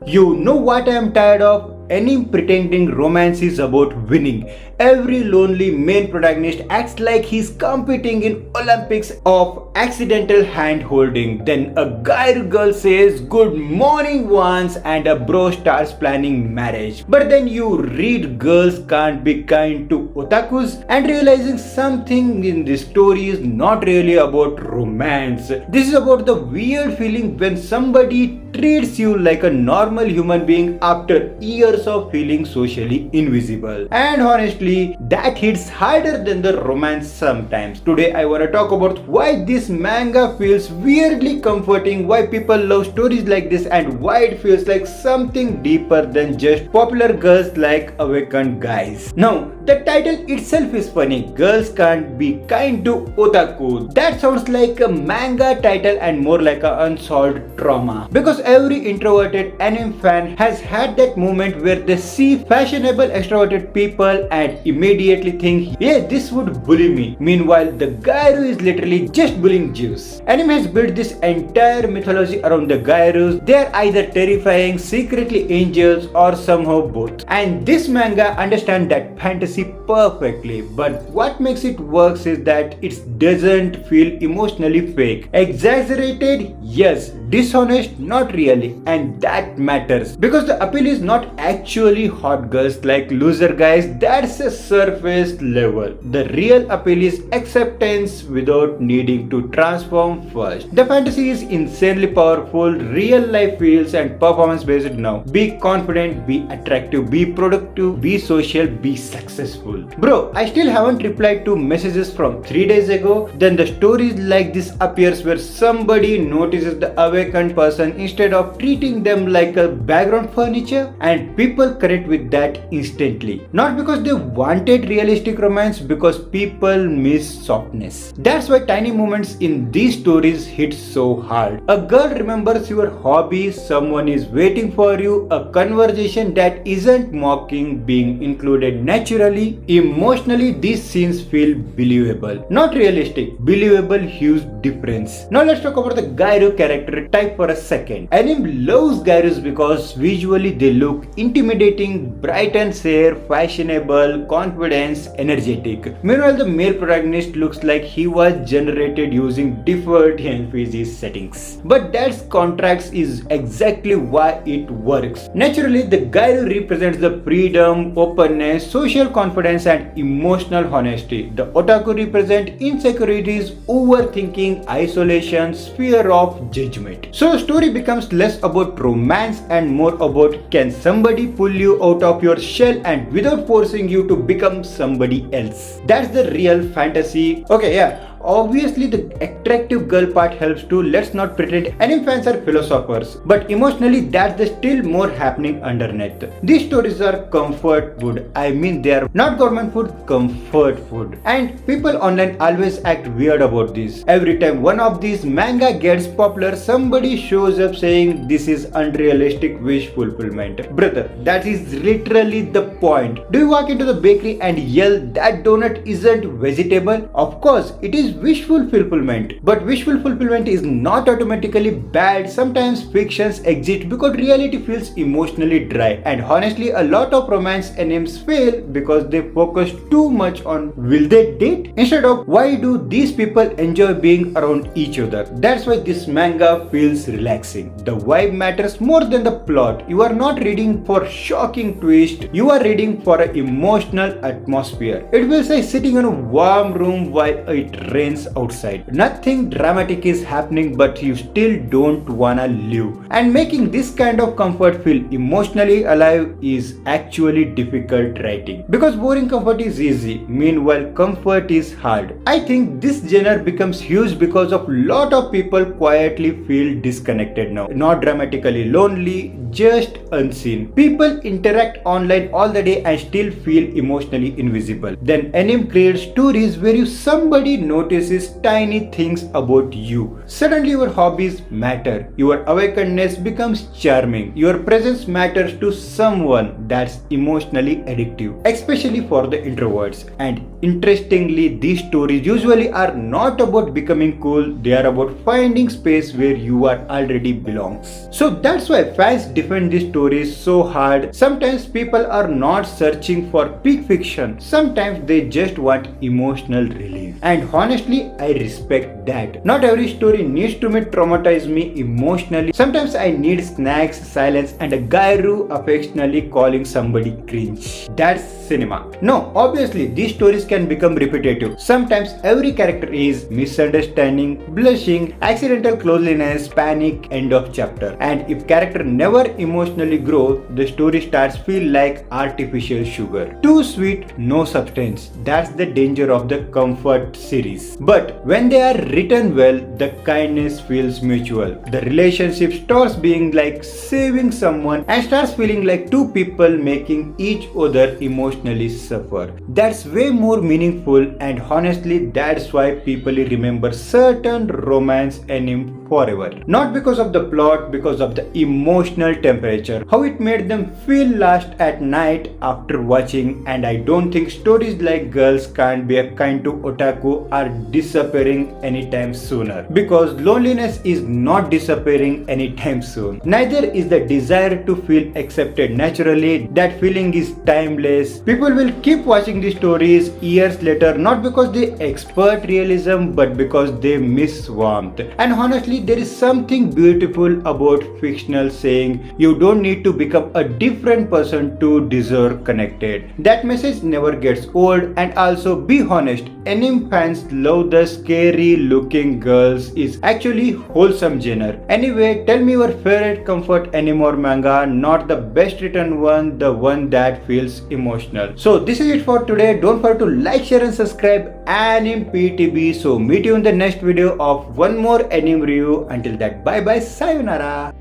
You know what I am tired of? Anime pretending romance is about winning. Every lonely main protagonist acts like he's competing in Olympics of accidental hand holding. Then a guy or girl says good morning once and a bro starts planning marriage. But then you read girls can't be kind to otakus and realizing something in this story is not really about romance. This is about the weird feeling when somebody treats you like a normal human being after years of feeling socially invisible. And honestly, that hits harder than the romance sometimes. Today I want to talk about why this manga feels weirdly comforting, why people love stories like this, and why it feels like something deeper than just popular girls like awakened guys. Now, the title itself is funny. Girls can't be kind to otaku. That sounds like a manga title and more like an unsolved trauma. Because every introverted anime fan has had that moment where they see fashionable extroverted people and immediately think, yeah, this would bully me. Meanwhile, the Gairu is literally just bullying Jews. Anime has built this entire mythology around the Gairus. They are either terrifying, secretly angels, or somehow both. And this manga understands that fantasy perfectly. But what makes it works is that it doesn't feel emotionally fake. Exaggerated, yes. Dishonest, not really, and that matters because the appeal is not actually hot girls like loser guys. That's a surface level. The real appeal is acceptance without needing to transform first. The fantasy is insanely powerful, real life feels and performance based now. Be confident, be attractive, be productive, be social, be successful. Bro, I still haven't replied to messages from 3 days ago. Then the stories like this appears where somebody notices the awakened person instead of treating them like a background furniture, and people connect with that instantly. Not because they wanted realistic romance, because people miss softness. That's why tiny moments in these stories hit so hard. A girl remembers your hobby, someone is waiting for you, a conversation that isn't mocking being included naturally. Emotionally, these scenes feel believable. Not realistic, believable, huge difference. Now let's talk about the Gairu character type for a second. Anime loves Gairus because visually they look intimidating, bright and fair, fashionable, confident, energetic. Meanwhile, the male protagonist looks like he was generated using default and fizzy settings. But that contrast is exactly why it works. Naturally, the Gairu represents the freedom, openness, social confidence and emotional honesty. The otaku represent insecurities, overthinking, isolation, fear of judgment. So the story becomes less about romance and more about can somebody pull you out of your shell and without forcing you to become somebody else. That's the real fantasy. Okay, yeah. Obviously, the attractive girl part helps too. Let's not pretend anime fans are philosophers, but emotionally, that's the still more happening underneath. These stories are comfort food. I mean, they are not government food, comfort food. And people online always act weird about this. Every time one of these manga gets popular, somebody shows up saying this is unrealistic wish fulfillment. Brother, that is literally the point. Do you walk into the bakery and yell that donut isn't vegetable? Of course, it is wishful fulfillment, but wishful fulfillment is not automatically bad. Sometimes fictions exist because reality feels emotionally dry, and honestly a lot of romance animes fail because they focus too much on will they date instead of why do these people enjoy being around each other. That's why this manga feels relaxing. The vibe matters more than the plot. You are not reading for shocking twist, you are reading for an emotional atmosphere. It feels like sitting in a warm room while it rains outside. Nothing dramatic is happening, but you still don't wanna live. And making this kind of comfort feel emotionally alive is actually difficult writing. Because boring comfort is easy, meanwhile comfort is hard. I think this genre becomes huge because of lot of people quietly feel disconnected now. Not dramatically lonely, just unseen. People interact online all the day and still feel emotionally invisible. Then anime creates stories where you somebody notices notices tiny things about you. Suddenly your hobbies matter, your awakeness becomes charming, your presence matters to someone. That's emotionally addictive, especially for the introverts. And interestingly, these stories usually are not about becoming cool, they are about finding space where you are already belongs. So that's why fans defend these stories so hard. Sometimes people are not searching for peak fiction, sometimes they just want emotional relief. And honestly, I respect that. Not every story needs to traumatize me emotionally. Sometimes I need snacks, silence, and a gyro affectionately calling somebody cringe. That's cinema. No, obviously these stories can become repetitive. Sometimes every character is misunderstanding, blushing, accidental closeliness, panic, end of chapter. And if character never emotionally grow, the story starts feel like artificial sugar. Too sweet, no substance. That's the danger of the comfort series. But when they are written well, the kindness feels mutual. The relationship starts being like saving someone and starts feeling like two people making each other emotionally suffer. That's way more meaningful, and honestly that's why people remember certain romance anime forever. Not because of the plot, because of the emotional temperature, how it made them feel last at night after watching. And I don't think stories like Girls Can't Be a Kind to Otaku are disappearing anytime sooner, because loneliness is not disappearing anytime soon. Neither is the desire to feel accepted naturally. That feeling is timeless. People will keep watching these stories years later, not because they expert realism, but because they miss warmth. And honestly, there is something beautiful about fictional saying you don't need to become a different person to deserve connected. That message never gets old. And also, be honest, anime fans love the scary looking girls is actually wholesome genre. Anyway, tell me your favorite comfort anime or manga, not the best written one, the one that feels emotional. So this is it for today. Don't forget to like, share and subscribe ANIME PTB. So meet you in the next video of one more anime review. Until that, bye bye, sayonara.